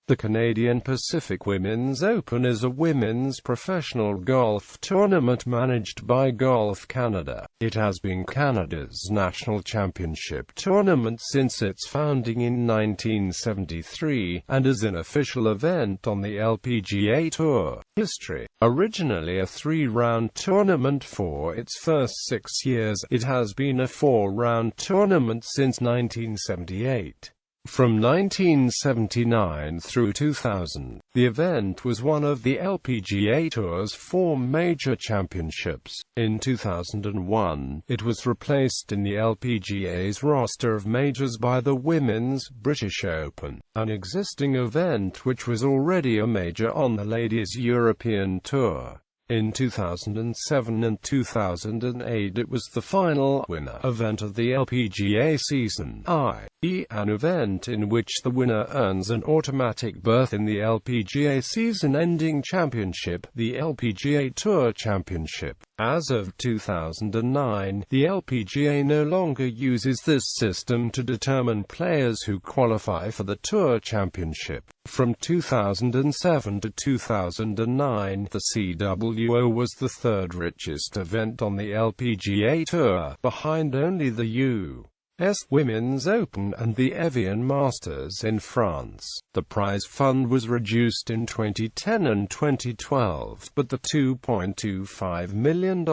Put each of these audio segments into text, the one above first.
The Canadian Pacific Women's Open is a women's professional golf tournament managed by Golf Canada. It has been Canada's national championship tournament since its founding in 1973, and is an official event on the LPGA Tour. History. Originally a three-round tournament for its first 6 years, it has been a four-round tournament since 1978. From 1979 through 2000, the event was one of the LPGA Tour's 4 major championships. In 2001, it was replaced in the LPGA's roster of majors by the Women's British Open, an existing event which was already a major on the Ladies European Tour. In 2007 and 2008 it was the final winner event of the LPGA season, i.e. an event in which the winner earns an automatic berth in the LPGA season-ending championship, the LPGA Tour Championship. As of 2009, the LPGA no longer uses this system to determine players who qualify for the Tour Championship. From 2007 to 2009, the CWO was the third richest event on the LPGA Tour, behind only the U.S. Women's Open and the Evian Masters in France. The prize fund was reduced in 2010 and 2012, but the $2.25 million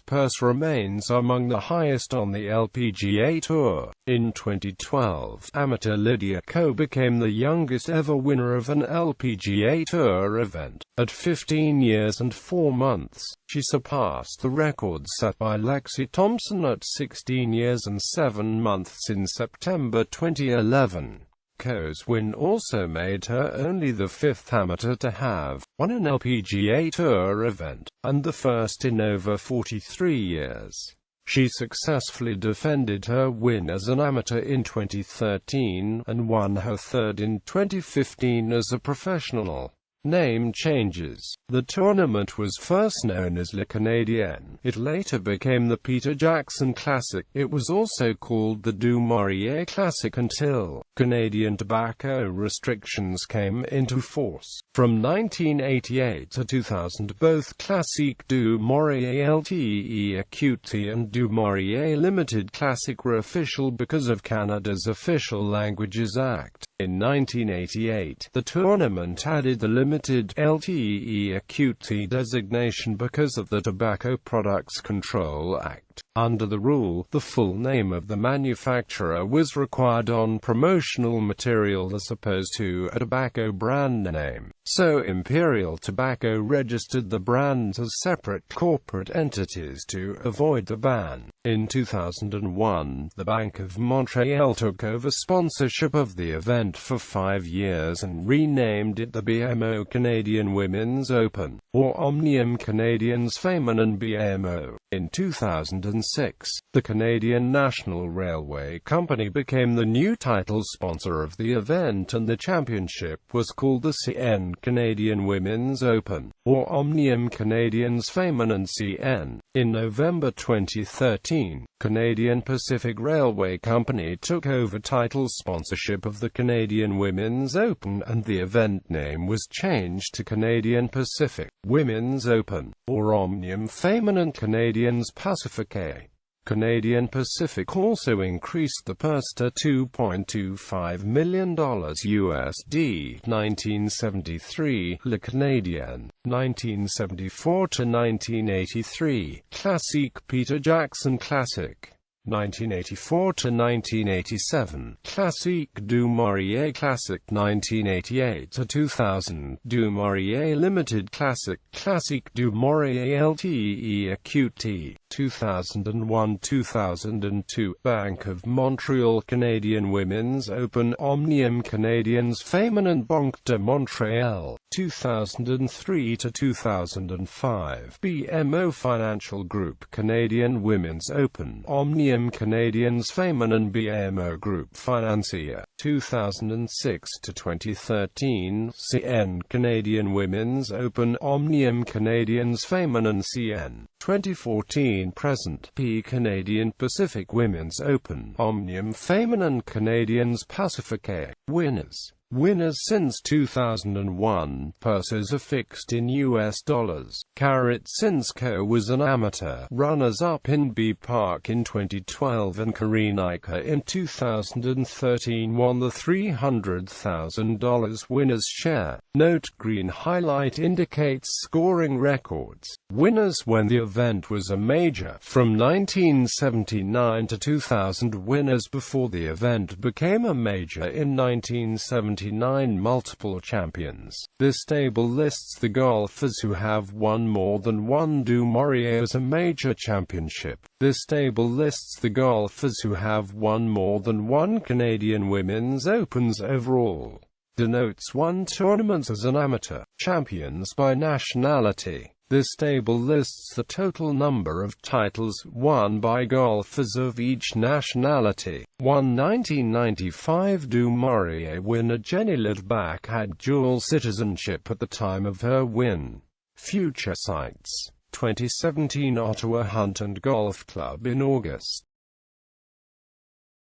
purse remains among the highest on the LPGA Tour. In 2012, amateur Lydia Ko became the youngest ever winner of an LPGA Tour event. At 15 years and 4 months, she surpassed the record set by Lexi Thompson at 16 years and 7 months in September 2011. Ko's win also made her only the 5th amateur to have won an LPGA Tour event, and the first in over 43 years. She successfully defended her win as an amateur in 2013, and won her third in 2015 as a professional. Name changes. The tournament was first known as Le Canadien. It later became the Peter Jackson Classic. It was also called the Du Maurier Classic until Canadian tobacco restrictions came into force. From 1988 to 2000, both Classique du Maurier Ltect and Du Maurier Limited Classic were official because of Canada's Official Languages Act. In 1988, the tournament added the Limited Ltect designation because of the Tobacco Products Control Act. Under the rule, the full name of the manufacturer was required on promotional material as opposed to a tobacco brand name. So Imperial Tobacco registered the brands as separate corporate entities to avoid the ban. In 2001, the Bank of Montreal took over sponsorship of the event for 5 years and renamed it the BMO Canadian Women's Open, or Omnium Canadiens Feminin BMO. In 2006, the Canadian National Railway Company became the new title sponsor of the event, and the championship was called the CN Canadian Women's Open, or Omnium Canadiens Feminin CN. In November 2013, Canadian Pacific Railway Company took over title sponsorship of the Canadian Women's Open, and the event name was changed to Canadian Pacific Women's Open, or Omnium Feminin Canadiens Pacifique. Canadian Pacific also increased the purse to $2.25 million USD. 1973, Le Canadien. 1974 to 1983, Classique Peter Jackson Classic. 1984 to 1987, Classique du Maurier Classic. 1988 to 2000, Du Maurier Limited Classic, Classique du Maurier Ltect. 2001-2002, Bank of Montreal Canadian Women's Open, Omnium Canadiens Feminin Banque de Montréal. 2003 to 2005, BMO Financial Group Canadian Women's Open, Omnium Canadiens Feminin BMO Group Financier. 2006 to 2013, CN Canadian Women's Open, Omnium Canadiens Feminin CN. 2014 present, P Canadian Pacific Women's Open, Omnium Feminin Canadiens Pacifique. Winners: Winners since 2001. Purses are fixed in US dollars. Since was an amateur. Runners-up in B Park in 2012 and Tlenyk in 2013 won the $300,000 winner's share. Note: green highlight indicates scoring records. Winners when the event was a major. From 1979 to 2000. Winners before the event became a major in 1979. Multiple champions. This table lists the golfers who have won more than one du Maurier as a major championship. This table lists the golfers who have won more than one Canadian Women's Opens overall. Denotes one tournament as an amateur. Champions by nationality. This table lists the total number of titles won by golfers of each nationality. 1995 du Maurier winner Jenny Lidbach had dual citizenship at the time of her win. Future sites. 2017 Ottawa Hunt and Golf Club in August.